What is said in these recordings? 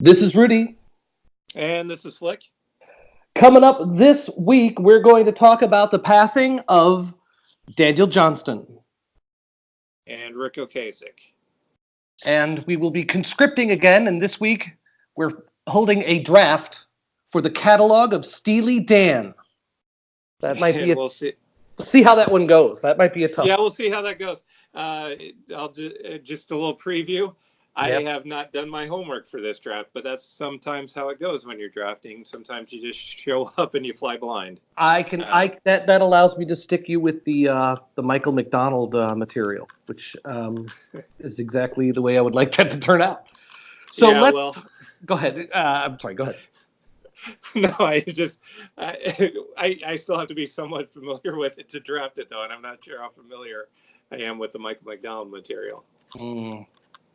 This is Rudy. And this is Flick. Coming up this week, we're going to talk about the passing of Daniel Johnston. And Rick Ocasek. And we will be conscripting again. And this week, we're holding a draft for the catalog of Steely Dan. That might be And we'll see. see how that one goes. That might be a tough Yeah, one. we'll see how that goes. I'll just a little preview. I Yes. have not done my homework for this draft, but that's sometimes how it goes when you're drafting. Sometimes you just show up and you fly blind. That allows me to stick you with the Michael McDonald material, which is exactly the way I would like that to turn out. So Yeah, let's well, go ahead. I'm sorry. Go ahead. no, I still have to be somewhat familiar with it to draft it though, and I'm not sure how familiar I am with the Michael McDonald material. Mm,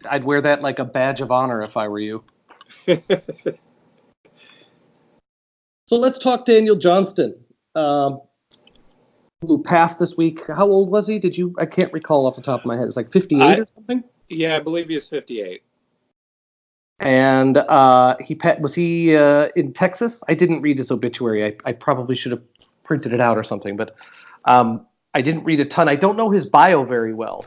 I'd wear that like a badge of honor if I were you. So let's talk Daniel Johnston, um, who passed this week. How old was he? Did you? I can't recall off the top of my head. It's like 58 I or something. Yeah, I believe he is 58. And was he in Texas? I didn't read his obituary. I probably should have printed it out or something, but I didn't read a ton. I don't know his bio very well.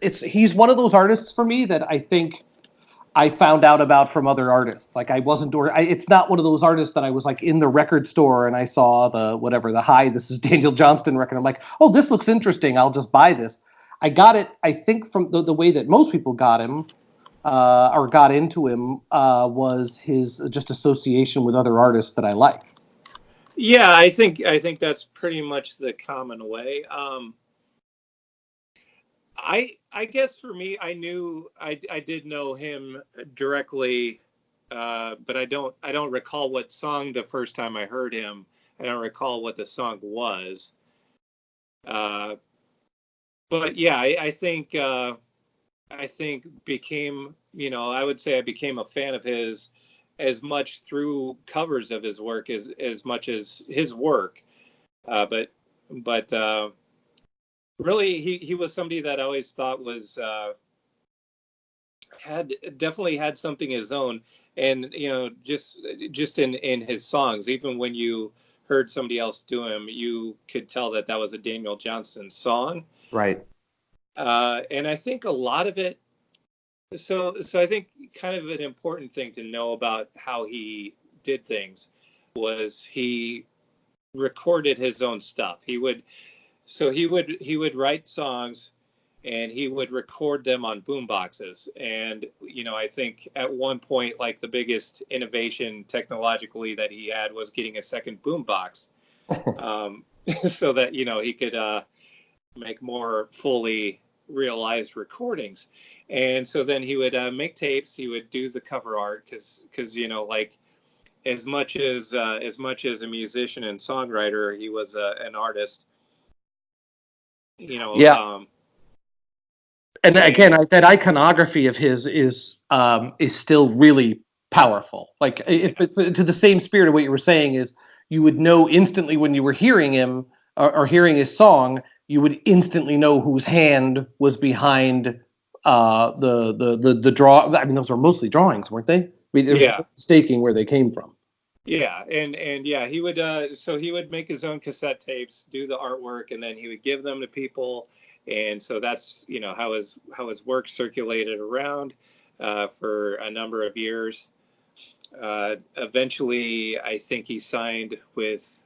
He's one of those artists for me that I think I found out about from other artists. Like I wasn't, it's not one of those artists that I was like in the record store and I saw the hi, this is Daniel Johnston record. I'm like, oh, this looks interesting. I'll just buy this. I got it, I think, from the way that most people got him or got into him was his just association with other artists that I like. Yeah, I think that's pretty much the common way. I guess for me, I did know him directly, but I don't recall what song the first time I heard him. I don't recall what the song was. Uh, but yeah, I think became I would say I became a fan of his as much through covers of his work as much as his work. But really he was somebody that I always thought was had definitely had something his own, and just in his songs, even when you heard somebody else do him, you could tell that that was a Daniel Johnston song. Right. And I think a lot of it, so I think kind of an important thing to know about how he did things was he recorded his own stuff. He would write songs and he would record them on boom boxes. And I think at one point, like, the biggest innovation technologically that he had was getting a second boom box, um, so that he could make more fully realized recordings. And so then he would make tapes. He would do the cover art because like, as much as a musician and songwriter, he was an artist. You know, Yeah. um, And again, and that iconography of his is still really powerful. Like yeah, to the same spirit of what you were saying is, you would know instantly when you were hearing him or hearing his song, you would instantly know whose hand was behind the draw. I mean, those were mostly drawings, weren't they? I mean, there's yeah, no mistaking where they came from. yeah, and yeah, he would so he would make his own cassette tapes, do the artwork, and then he would give them to people. And so that's how his work circulated around for a number of years. Eventually, I think he signed with,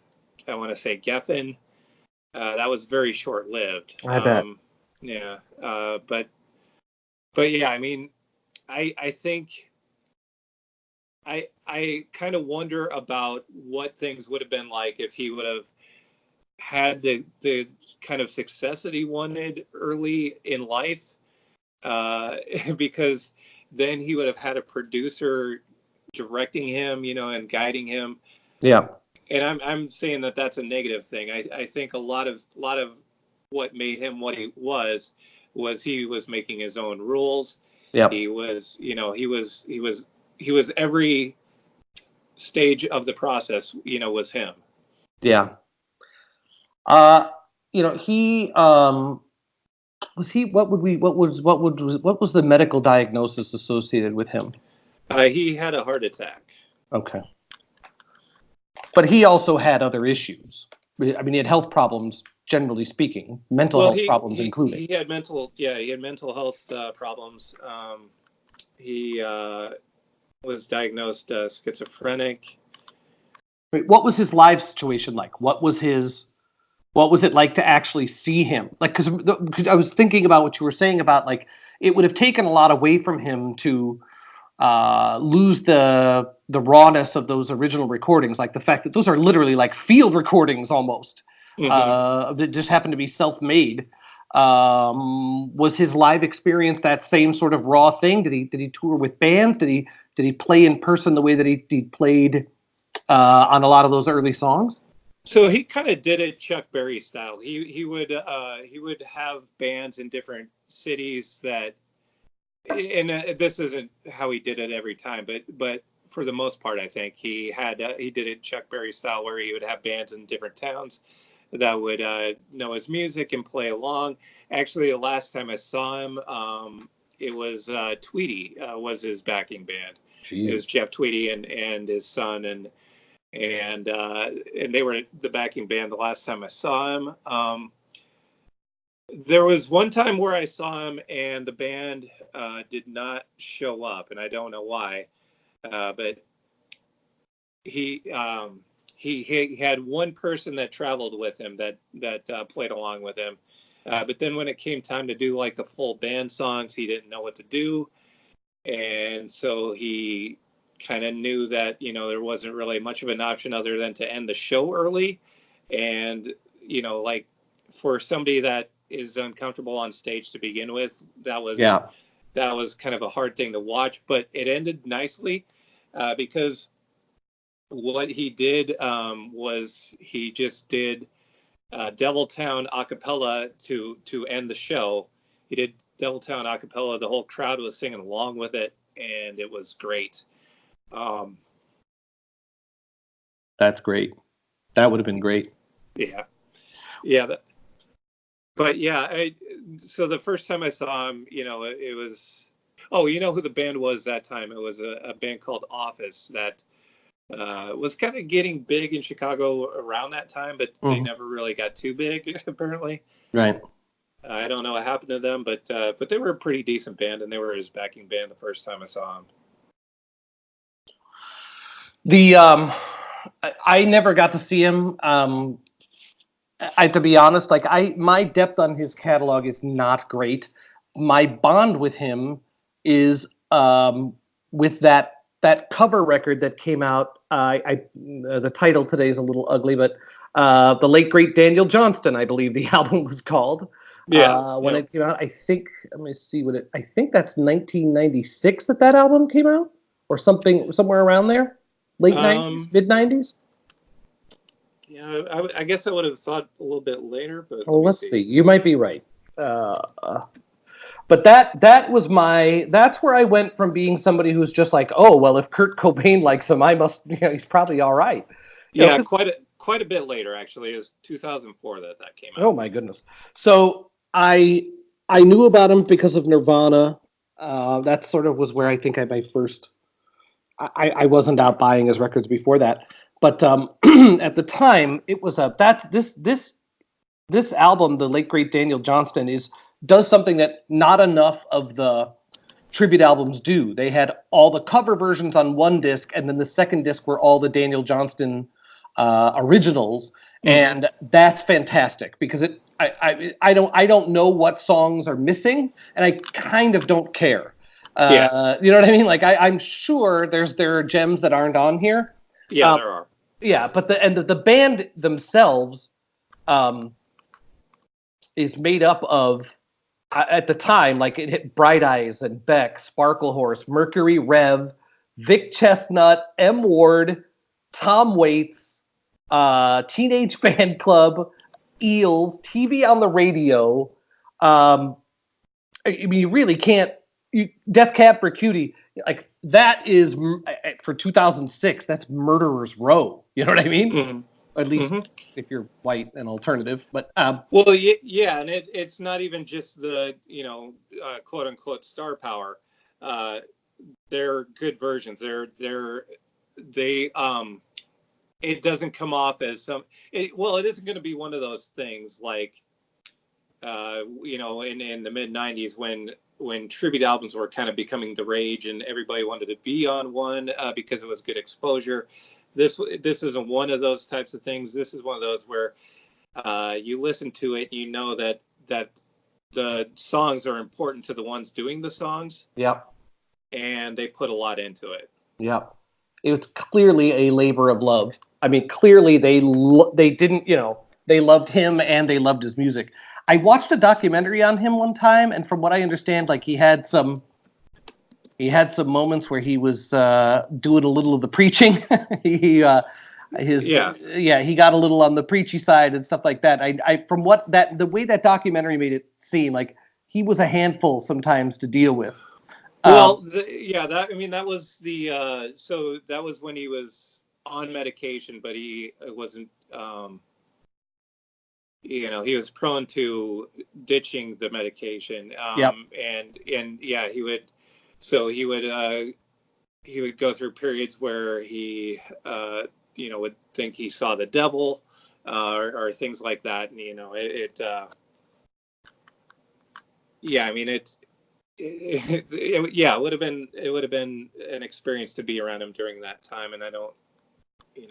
I want to say, Geffen. That was very short lived. I bet. Yeah, but yeah, I mean, I think I kind of wonder about what things would have been like if he would have had the kind of success that he wanted early in life, uh, because then he would have had a producer directing him, and guiding him. Yeah. And I'm saying that that's a negative thing. I think a lot of what made him what he was he was making his own rules. Yeah. He was every stage of the process, was him. Yeah. He was he. What was the medical diagnosis associated with him? He had a heart attack. Okay. But he also had other issues. I mean, he had health problems, generally speaking, mental Well, health problems including. he had mental health problems. He was diagnosed schizophrenic. Wait, what was his live situation like? What was it like to actually see him? Like, because I was thinking about what you were saying about, like, it would have taken a lot away from him to lose the rawness of those original recordings, like the fact that those are literally like field recordings almost, that just happened to be self-made. Was his live experience that same sort of raw thing? Did he tour with bands? Did he play in person the way that he played on a lot of those early songs? So he kind of did it Chuck Berry style. He would have bands in different cities that, and this isn't how he did it every time, but for the most part, I think he did it Chuck Berry style, where he would have bands in different towns that would know his music and play along. Actually, the last time I saw him, it was Tweedy was his backing band. Jeez. It was Jeff Tweedy and his son, and they were the backing band the last time I saw him. There was one time where I saw him and the band did not show up, and I don't know why, but he had one person that traveled with him that played along with him, but then when it came time to do like the full band songs, he didn't know what to do, and so he kind of knew that there wasn't really much of an option other than to end the show early, and like for somebody that is uncomfortable on stage to begin with, that was kind of a hard thing to watch, but it ended nicely because what he did was he just did Deviltown a cappella to end the show. He did Deviltown a cappella. The whole crowd was singing along with it, and it was great. That's great. That would have been great. Yeah. But yeah, so the first time I saw him, it was. Oh, you know who the band was that time? It was a band called Office that was kind of getting big in Chicago around that time, but they never really got too big, apparently. Right. I don't know what happened to them, but they were a pretty decent band, and they were his backing band the first time I saw him. I never got to see him. To be honest, like my depth on his catalog is not great. My bond with him is with that cover record that came out. The title today is a little ugly, but the late great Daniel Johnston, I believe the album was called. When it came out, I think. Let me see what it. I think that's 1996 that album came out, or somewhere around there. Late 90s, mid 90s. Yeah, I guess I would have thought a little bit later, but let's see. You might be right. But that's where I went from being somebody who's just like, oh well, if Kurt Cobain likes him, I must, he's probably all right. Quite a bit later actually. It was 2004 that came out. Oh my goodness. So I knew about him because of Nirvana. That sort of was where I think my first. I wasn't out buying his records before that. But at the time, it was this album, the late great Daniel Johnston, does something that not enough of the tribute albums do. They had all the cover versions on one disc, and then the second disc were all the Daniel Johnston originals, and that's fantastic because I don't know what songs are missing, and I kind of don't care. You know what I mean? Like I'm sure there are gems that aren't on here. Yeah, there are. Yeah, but the band themselves is made up of, at the time, like it hit Bright Eyes and Beck, Sparkle Horse, Mercury Rev, Vic Chestnut, M Ward, Tom Waits, Teenage Fan Club, Eels, TV on the Radio. I mean, you really can't. Death Cab for Cutie, like that is for 2006. That's Murderer's Row. You know what I mean? At least if you're white and alternative. But well, yeah, and it's not even just the quote unquote star power. they're good versions. They it doesn't come off as well, it isn't going to be one of those things like in the mid 90s when tribute albums were kind of becoming the rage and everybody wanted to be on one because it was good exposure. This isn't one of those types of things. This is one of those where you listen to it, you know that the songs are important to the ones doing the songs. Yep. And they put a lot into it. Yep. It was clearly a labor of love. I mean, clearly they didn't, they loved him and they loved his music. I watched a documentary on him one time, and from what I understand, like he had some moments where he was doing a little of the preaching. he he got a little on the preachy side and stuff like that. From the way that documentary made it seem, like he was a handful sometimes to deal with. Well, that was so that was when he was on medication, but he wasn't. He was prone to ditching the medication. Yep. And yeah, he would go through periods where he would think he saw the devil, or things like that. And yeah, I mean it would have been an experience to be around him during that time, and I don't.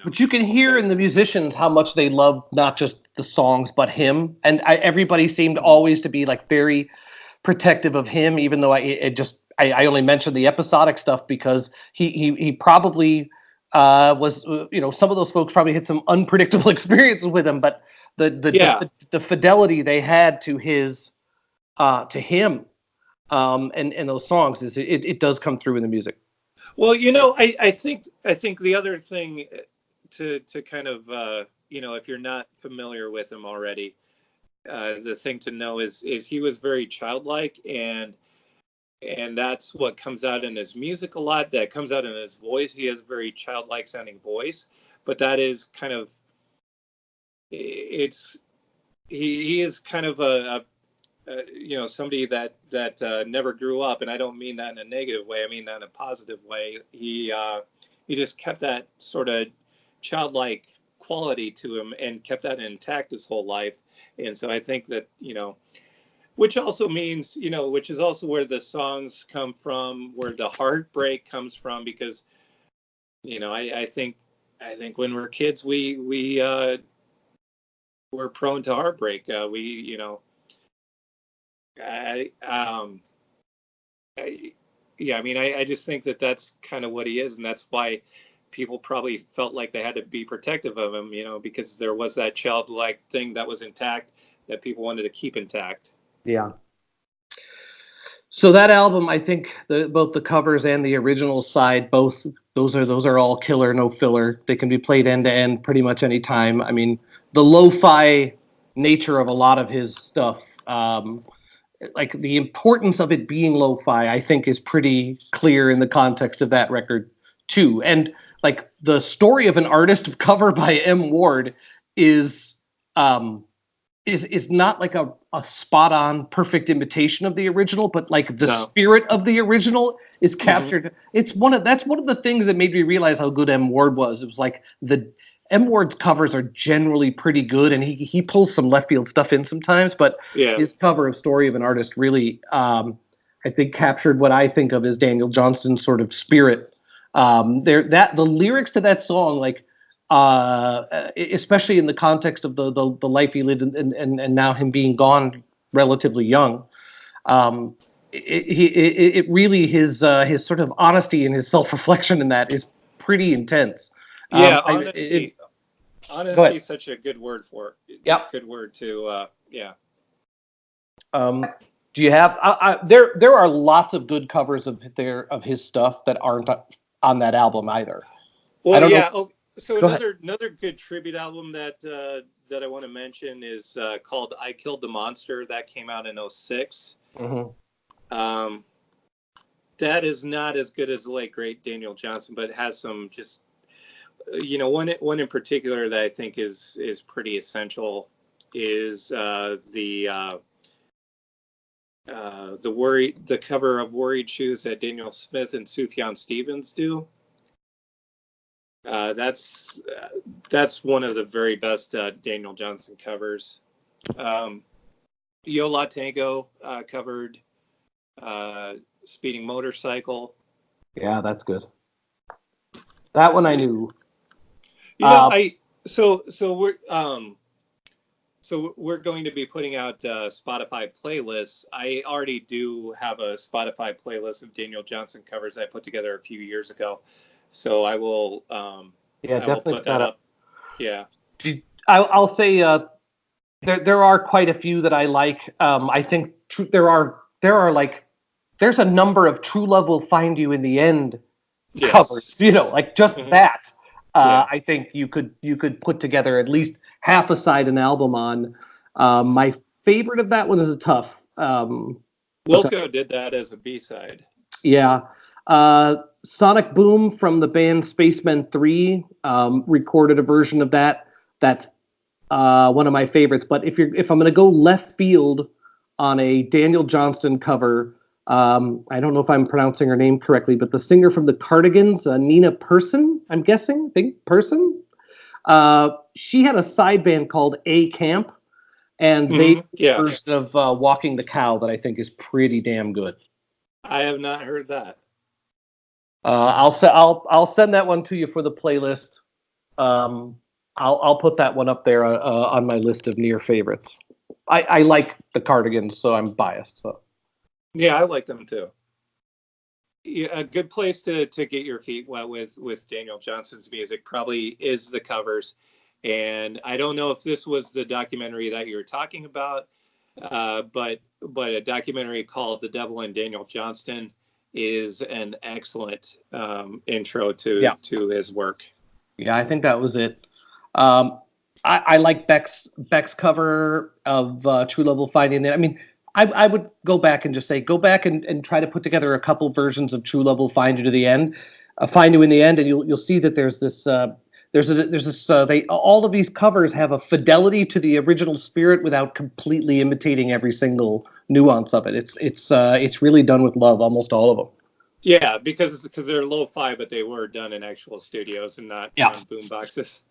But you can hear in the musicians how much they loved not just the songs but him, and everybody seemed always to be like very protective of him. Even though I only mentioned the episodic stuff because he probably was, some of those folks probably had some unpredictable experiences with him, but the fidelity they had to him and those songs it does come through in the music. Well, I think the other thing to kind of if you're not familiar with him already, the thing to know is he was very childlike, and that's what comes out in his music a lot. That comes out in his voice. He has a very childlike sounding voice, but that is kind of he is kind of somebody that never grew up, and I don't mean that in a negative way. I mean that in a positive way. He just kept that sort of childlike quality to him and kept that intact his whole life. And so I think that which also means which is also where the songs come from, where the heartbreak comes from, because I think when we're kids we're prone to heartbreak. I just think that that's kind of what he is, and that's why people probably felt like they had to be protective of him, because there was that childlike thing that was intact that people wanted to keep intact. Yeah. So that album, I think both the covers and the original side, both those are all killer, no filler. They can be played end to end pretty much any time. I mean, the lo-fi nature of a lot of his stuff, like the importance of it being lo-fi, I think is pretty clear in the context of that record too. And like the story of an artist cover by M. Ward is not like a spot on perfect imitation of the original, but like the spirit of the original is captured. Mm-hmm. That's one of the things that made me realize how good M. Ward was. It was like M. Ward's covers are generally pretty good, and he pulls some left field stuff in sometimes, but his cover of Story of an Artist really, I think, captured what I think of as Daniel Johnston's sort of spirit. The lyrics to that song, like, especially in the context of the life he lived and now him being gone relatively young, it really his sort of honesty and his self-reflection in that is pretty intense. Honesty is such a good word for it. Yep. Good word to do you have there are lots of good covers of his stuff that aren't on that album either. Well, so another good tribute album that I want to mention is called I Killed the Monster. That came out in 2006. Mm-hmm. That is not as good as the late great Daniel Johnston, but it has some just one in particular that I think is pretty essential is the the cover of Worried Shoes that Daniel Smith and Sufjan Stevens do. That's one of the very best Daniel Johnston covers. Yo La Tango covered Speeding Motorcycle. Yeah, that's good. That one I knew. You know, we're going to be putting out Spotify playlists. I already do have a Spotify playlist of Daniel Johnston covers I put together a few years ago. So I will Definitely put that up. Yeah. I'll say there are quite a few that I like. I think there are like there's a number of True Love Will Find You in the End covers. You know, like just that. I think you could put together at least half a side an album on. My favorite of that one is a tough. Wilco did that as a B-side. Yeah. Sonic Boom from the band Spacemen 3 recorded a version of that. That's one of my favorites. But if I'm going to go left field on a Daniel Johnston cover, I don't know if I'm pronouncing her name correctly, but the singer from the Cardigans, Nina Persson, I'm guessing, Persson. She had a side band called A Camp, and they did a version of Walking the Cow that I think is pretty damn good. I have not heard that. I'll send that one to you for the playlist. I'll put that one up there on my list of near favorites. I like the Cardigans, so I'm biased. So. Yeah, I like them too. Yeah, a good place to get your feet wet with Daniel Johnston's music probably is the covers. And I don't know if this was the documentary that you were talking about, but a documentary called "The Devil and Daniel Johnston" is an excellent intro to his work. Yeah, I think that was it. I like Beck's cover of True Love Will Find You in There. I mean, I would go back and just say, go back and try to put together a couple versions of True Love Will Find You to the end, Find You in the End, and you'll see that there's this all of these covers have a fidelity to the original spirit without completely imitating every single nuance of it. It's really done with love, almost all of them. Yeah, because they're lo-fi, but they were done in actual studios and not on boom boxes.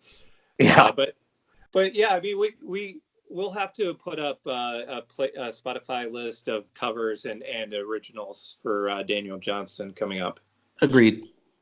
Yeah, but yeah, I mean, we'll have to put up a Spotify list of covers and originals for Daniel Johnston coming up. Agreed.